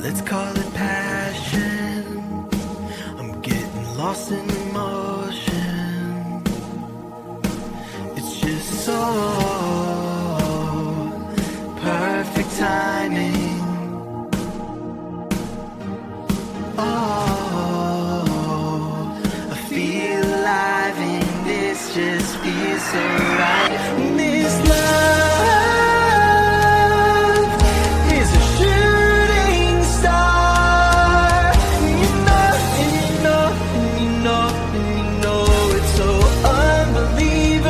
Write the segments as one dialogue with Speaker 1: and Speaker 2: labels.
Speaker 1: Let's call it passion. I'm getting lost in emotion. It's just so perfect timing. Oh, I feel alive and this just feels so right. This love is a shooting star. You know, and you know, and you know, and you know it's so unbelievable.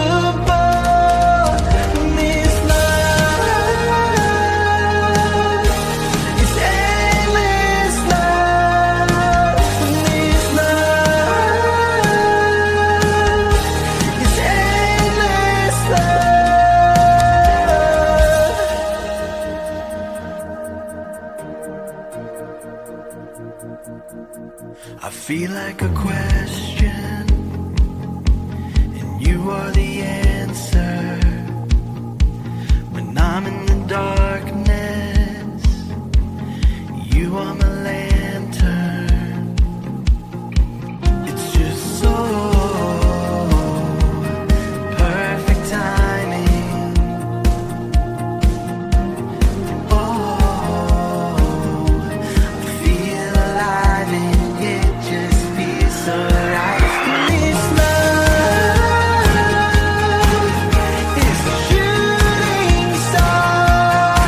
Speaker 1: This love is endless love. This love is endless love. I feel like a question, and you are the answer. When I'm in the darkness, you are my lantern. It's just so perfect timing. Oh, I feel alive and it just feels so right. This love is a shooting star.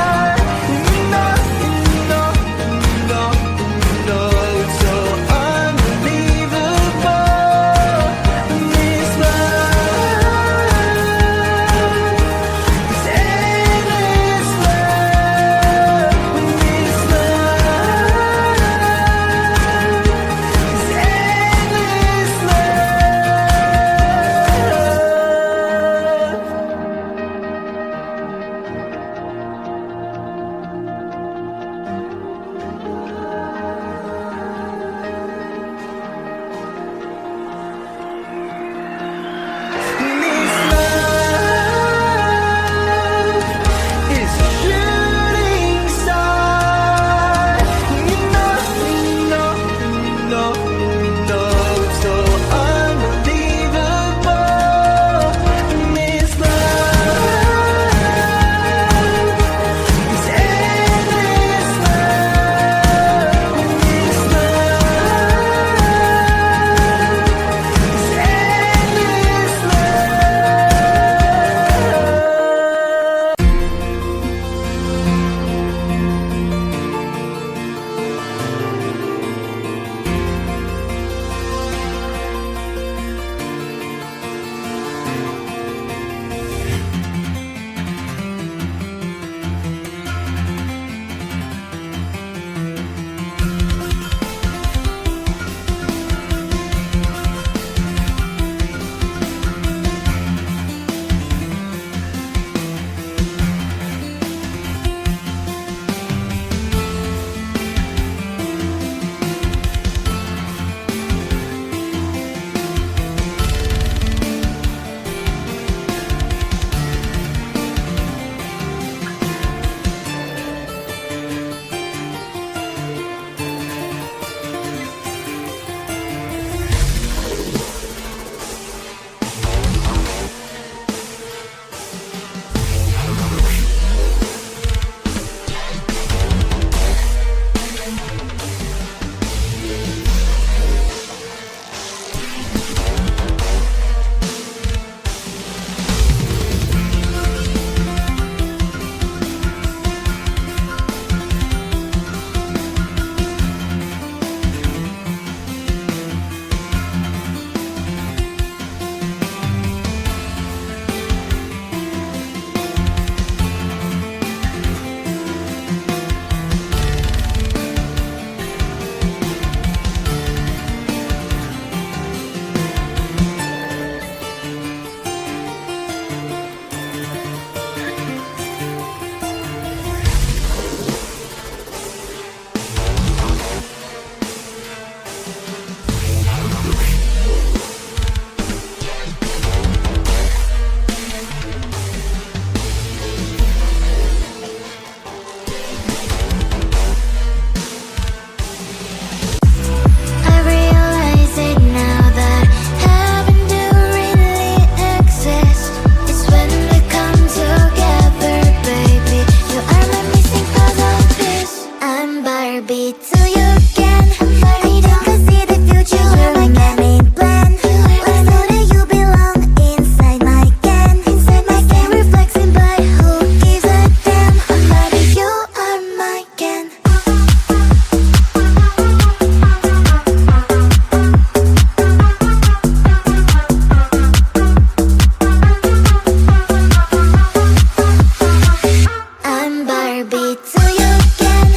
Speaker 2: Barbie till you can. We don't see the future, you're my game plan. Let's know that you belong inside my can. Inside my can, reflexing, but who gives a damn? Barbie, you are my can. I'm Barbie till you can.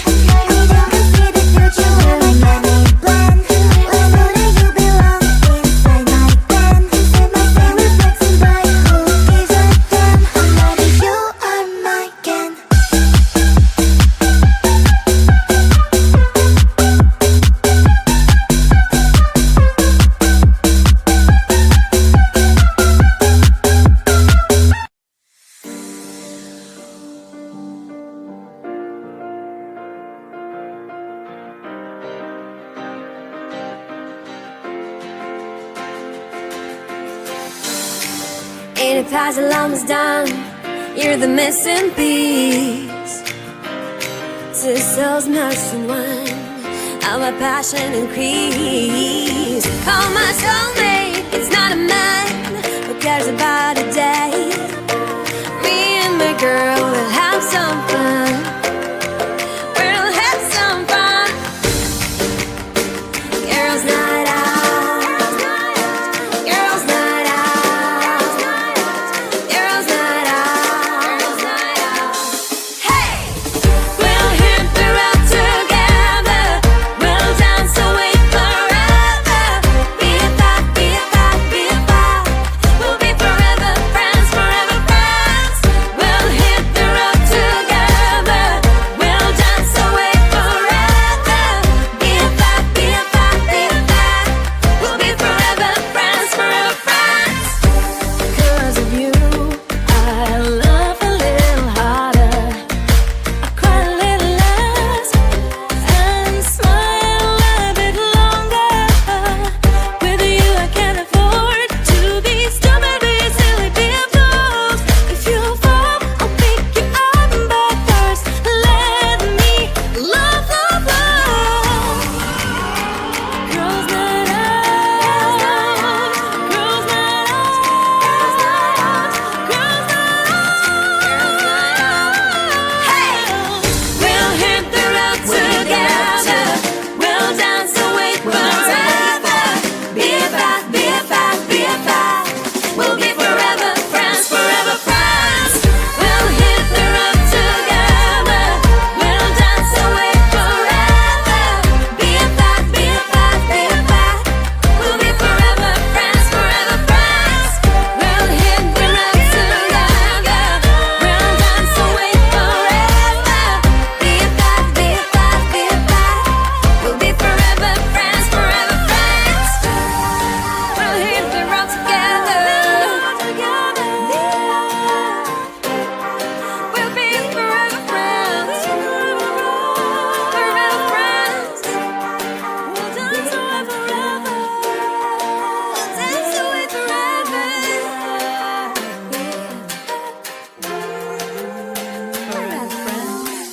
Speaker 2: We don't see the future, you're my game plan. Let's know that you belong inside my can. Inside my can, reflexing, but who gives a damn? Barbie, you are my can.
Speaker 3: Ain't a puzzle almost done? You're the missing piece. Two souls merged in one. How my passion increase. Call my soulmate. It's not a man who cares about a day. Me and my girl will have some fun. We'll have some fun. Girls' night out. Girls' night out. Girls' night out. Hey! We'll hit the road together. We'll dance away forever. Be it back, be it back, be it back. We'll be forever friends, forever friends. We'll hit the road together. We'll dance away forever. Be it back, be it back, be it back. We'll be forever friends, forever friends. 'Cause of you, I love a little harder. I cry a little less and smile a bit longer. With you, I can't afford to be stupid, be silly, be a fool. If you fall, I'll pick you up, but first, let me love, love, love. Girls' night out. Girls' night out. Girls' night out. Hey! We'll hit the road together. We'll dance away forever. Be it back, be it back, be it back. We'll be forever friends, forever friends. We'll hit the road together. We'll dance away forever. Be it back, be it back, be it back. We'll be forever friends, forever friends. We'll hit the road together. We'll dance away forever. Be it back, be it back, be it back. We'll be forever friends, forever friends. We'll hit the road together. We'll be forever friends, forever friends. We'll dance away forever. We'll dance away forever. Forever friends.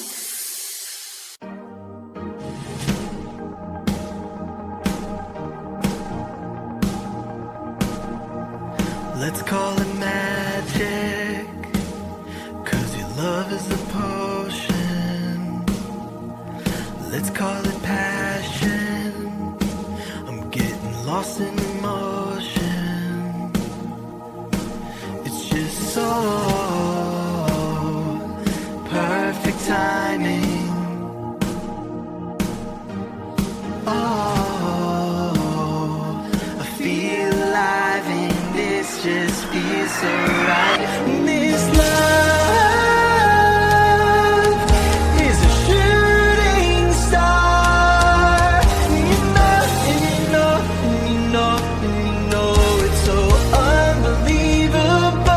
Speaker 1: Let's call it magic, 'cause your love is a potion. Let's call it passion. I'm getting lost in emotion. It's just so perfect timing. Oh, I feel alive and this just feels so right. This love is a shooting star. You know, and you know, and you know, and you know it's so unbelievable.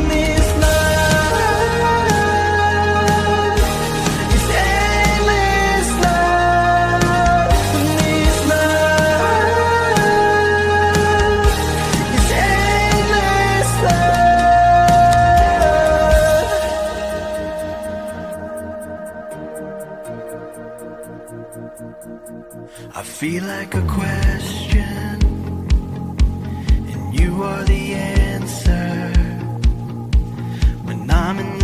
Speaker 1: This love is endless love. This love is endless love. I feel like a question, and you are the answer. When I'm in